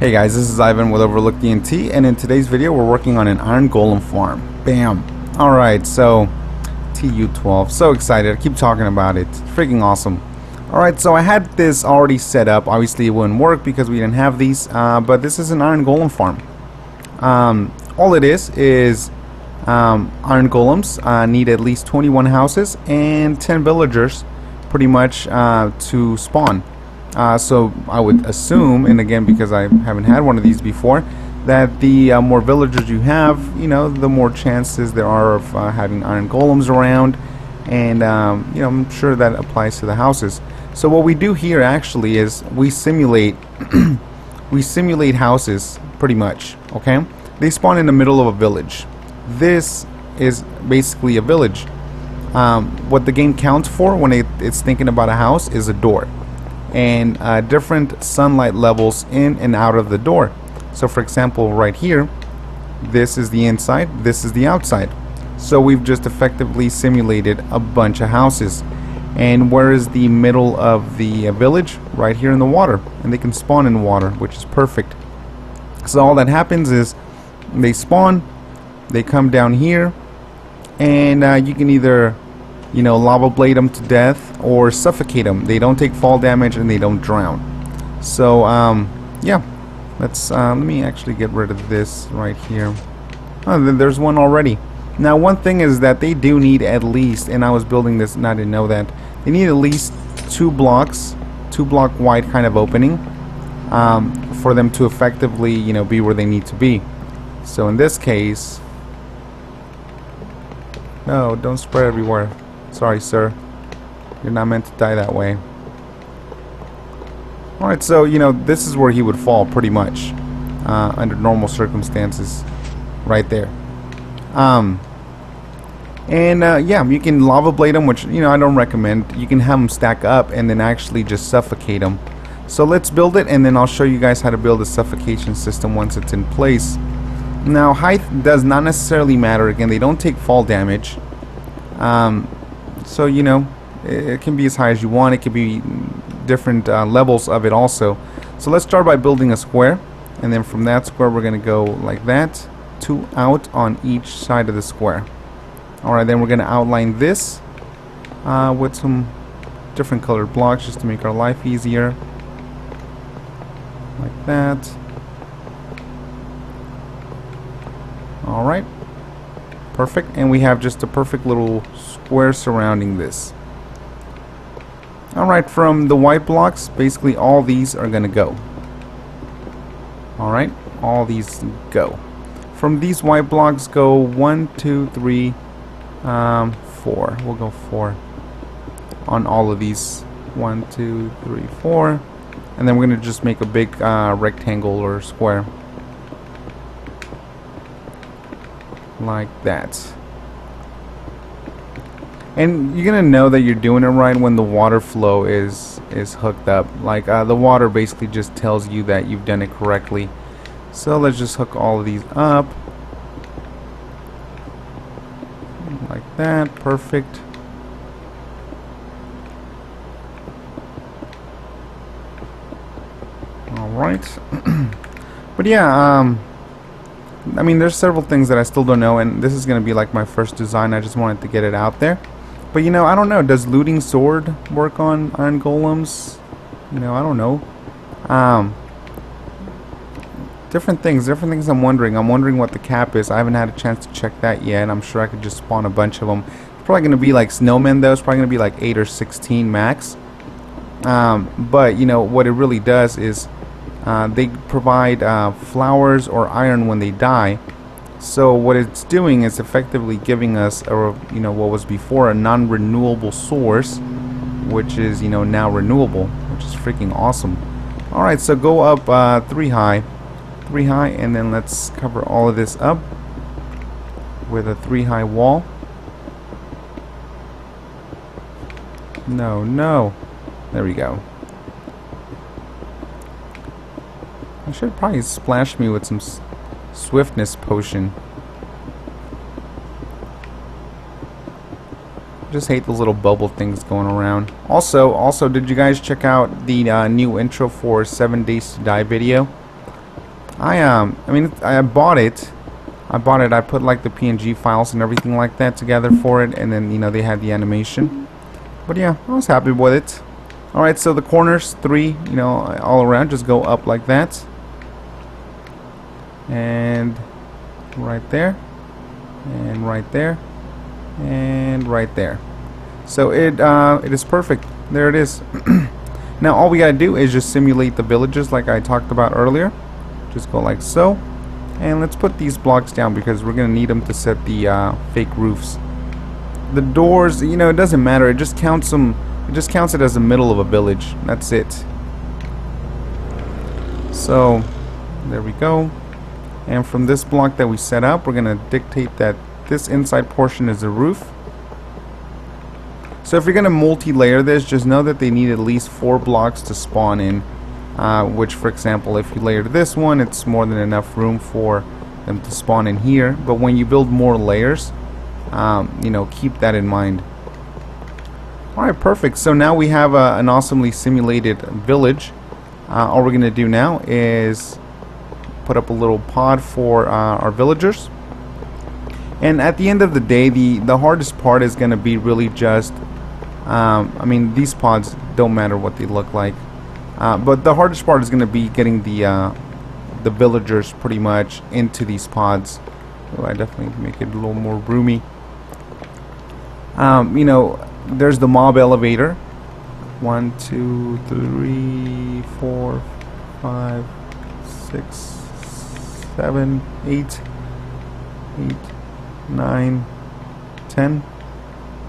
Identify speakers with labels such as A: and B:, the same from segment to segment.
A: Hey guys, this is Ivan with OverlookeDENT, and in today's video we're working on an Iron Golem farm. Bam! Alright, so TU12, so excited, I keep talking about it, it's freaking awesome. Alright, so I had this already set up. Obviously it wouldn't work because we didn't have these, but this is an Iron Golem farm. All it is Iron Golems need at least 21 houses and 10 villagers pretty much to spawn. So I would assume, and again because I haven't had one of these before, that the more villagers you have, you know, the more chances there are of having iron golems around, and you know, I'm sure that applies to the houses. So what we do here actually is we simulate we simulate houses pretty much. Okay, they spawn in the middle of a village. This is basically a village. What the game counts for when it's thinking about a house is a door, and different sunlight levels in and out of the door. So for example, right here, this is the inside, this is the outside. So we've just effectively simulated a bunch of houses. And where is the middle of the village? Right here in the water, and they can spawn in water, which is perfect. So all that happens is they spawn, they come down here, and you can either, you know, lava blade them to death or suffocate them. They don't take fall damage and they don't drown. So yeah, let's let me actually get rid of this right here. Oh, there's one already. Now one thing is that they do need at least, and I was building this and I didn't know that, they need at least 2 block wide kind of opening for them to effectively, you know, be where they need to be. So in this case, no, don't spread everywhere. Sorry, sir. You're not meant to die that way. Alright, so, you know, this is where he would fall pretty much under normal circumstances. Right there. Yeah, you can lava blade them, which, you know, I don't recommend. You can have them stack up and then actually just suffocate them. So let's build it, and then I'll show you guys how to build a suffocation system once it's in place. Now, height does not necessarily matter. Again, they don't take fall damage. So, you know, it can be as high as you want. It can be different levels of it also. So let's start by building a square, and then from that square we're going to go like that, 2 out on each side of the square. Alright, then we're going to outline this with some different colored blocks just to make our life easier. Like that. Alright. Perfect, and we have just a perfect little square surrounding this. Alright, from the white blocks, basically all these are going to go. Alright, all these go. From these white blocks go 1, 2, 3, 4. We'll go 4 on all of these. 1, 2, 3, 4. And then we're going to just make a big rectangle or square. Like that. And you're gonna know that you're doing it right when the water flow is hooked up. Like the water basically just tells you that you've done it correctly. So let's just hook all of these up like that. Perfect. All right. But yeah, I mean, there's several things that I still don't know, and this is going to be like my first design. I just wanted to get it out there. But, you know, I don't know. Does looting sword work on iron golems? You know, I don't know. Different things I'm wondering. I'm wondering what the cap is. I haven't had a chance to check that yet. I'm sure I could just spawn a bunch of them. It's probably going to be like snowmen, though. It's probably going to be like 8 or 16 max. But, you know, what it really does is they provide flowers or iron when they die. So what it's doing is effectively giving us a, you know, what was before a non-renewable source, which is, you know, now renewable, which is freaking awesome. All right, so go up 3 high, and then let's cover all of this up with a 3 high wall. No, there we go. I should probably splash me with some swiftness potion. Just hate those little bubble things going around. Also, did you guys check out the new intro for 7 Days to Die video? I mean, I bought it. I put like the PNG files and everything like that together for it, and then, you know, they had the animation. But yeah, I was happy with it. Alright, so the corners, 3, you know, all around, just go up like that. And right there. And right there. And right there. So it is perfect. There it is. Now all we gotta do is just simulate the villages like I talked about earlier. Just go like so. And let's put these blocks down because we're gonna need them to set the fake roofs. The doors, you know, it doesn't matter. It just counts them. It just counts it as the middle of a village. That's it. So there we go. And from this block that we set up, we're gonna dictate that this inside portion is the roof. So if you're gonna multi-layer this, just know that they need at least 4 blocks to spawn in. Which, for example, if you layer this one, it's more than enough room for them to spawn in here. But when you build more layers, you know, keep that in mind. Alright, perfect. So now we have an awesomely simulated village. All we're gonna do now is put up a little pod for our villagers. And at the end of the day, the hardest part is gonna be really just I mean, these pods don't matter what they look like. But the hardest part is going to be getting the villagers pretty much into these pods. So I definitely make it a little more roomy. You know, there's the mob elevator. 1, 2, 3, 4, 5, 6, 7, 8, 9, 10.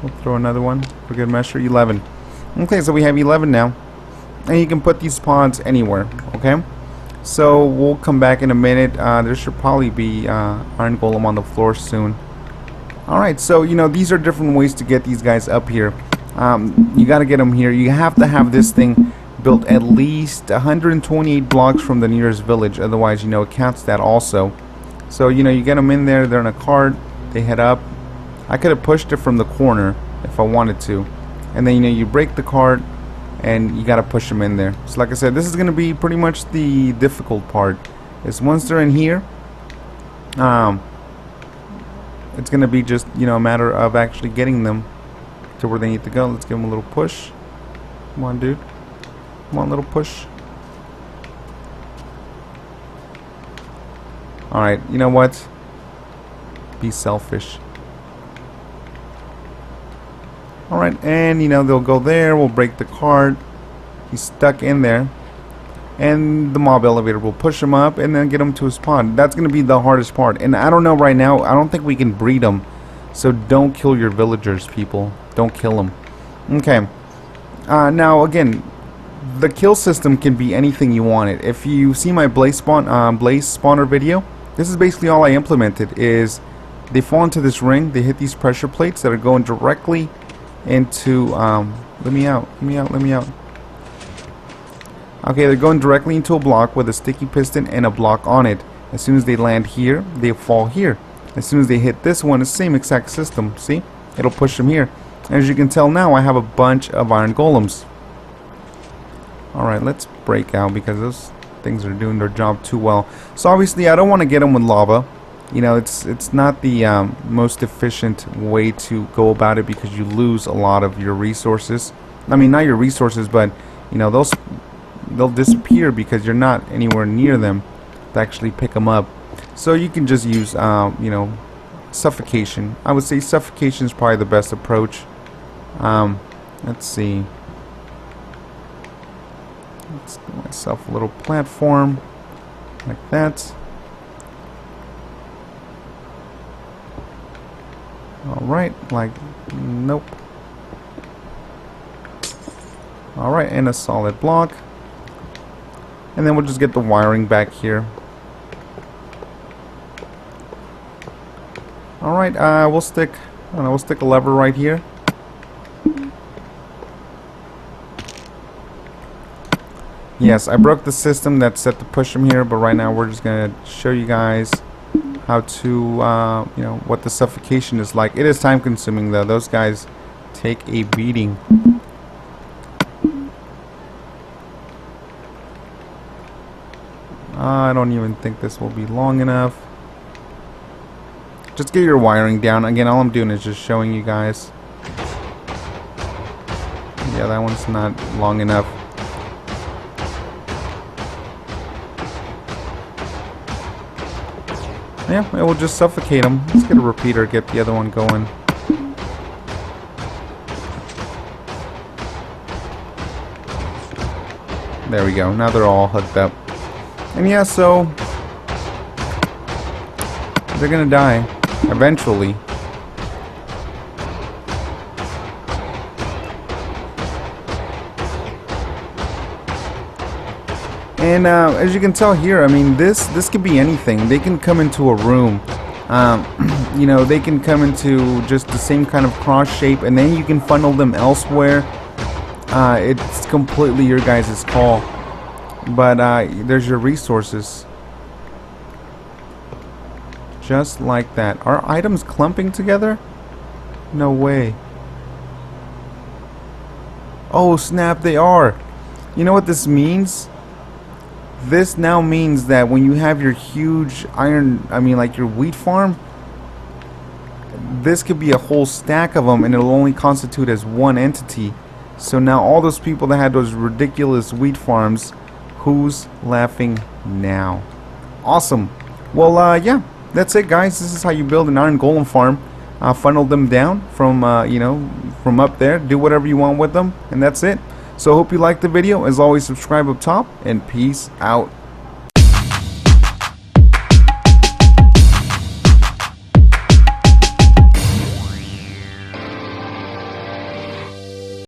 A: We'll throw another one for good measure. 11. Okay, so we have 11 now. And you can put these pods anywhere, okay? So we'll come back in a minute. There should probably be Iron Golem on the floor soon. Alright, so, you know, these are different ways to get these guys up here. You gotta get them here. You have to have this thing built at least 128 blocks from the nearest village. Otherwise, you know, it counts that also. So, you know, you get them in there. They're in a cart. They head up. I could have pushed it from the corner if I wanted to. And then, you know, you break the cart. And you gotta push them in there. So like I said, this is gonna be pretty much the difficult part. Is once they're in here, it's gonna be just, you know, a matter of actually getting them to where they need to go. Let's give them a little push. Come on, dude. Come on, little push. All right. You know what? Be selfish. Alright, and you know, they'll go there, we'll break the cart. He's stuck in there. And the mob elevator will push him up and then get him to his pod. That's going to be the hardest part. And I don't know right now, I don't think we can breed them. So don't kill your villagers, people. Don't kill them. Okay. Now, again, the kill system can be anything you want it. If you see my blaze spawner video, this is basically all I implemented. Is they fall into this ring, they hit these pressure plates that are going directly into let me out. Okay, they're going directly into a block with a sticky piston and a block on it. As soon as they land here, they fall here. As soon as they hit this one, it's the same exact system. See? It'll push them here. As you can tell now, I have a bunch of iron golems. Alright, let's break out because those things are doing their job too well. So obviously I don't want to get them with lava. You know, it's not the most efficient way to go about it because you lose a lot of your resources. I mean, not your resources, but you know, they'll disappear because you're not anywhere near them to actually pick them up. So you can just use, you know, suffocation. I would say suffocation is probably the best approach. Let's see. Let's give myself a little platform like that. Alright, like, nope. Alright, and a solid block. And then we'll just get the wiring back here. Alright, we'll stick a lever right here. Yes, I broke the system that's set to push them here, but right now we're just gonna show you guys how to, you know, what the suffocation is like. It is time consuming though. Those guys take a beating. I don't even think this will be long enough. Just get your wiring down. Again, all I'm doing is just showing you guys. Yeah, that one's not long enough. Yeah, it will just suffocate them. Let's get a repeater, get the other one going. There we go. Now they're all hooked up. And yeah, so they're gonna die eventually. And as you can tell here, I mean, this could be anything. They can come into a room. You know, they can come into just the same kind of cross shape, and then you can funnel them elsewhere. It's completely your guys' call. But there's your resources. Just like that. Are items clumping together? No way. Oh snap, they are. You know what this means? This now means that when you have your huge like your wheat farm, this could be a whole stack of them and it'll only constitute as one entity. So now all those people that had those ridiculous wheat farms, who's laughing now? Awesome. Well, yeah, that's it, guys. This is how you build an Iron Golem farm. Funnel them down from, you know, from up there. Do whatever you want with them, and that's it. So hope you liked the video. As always, subscribe up top, and peace out.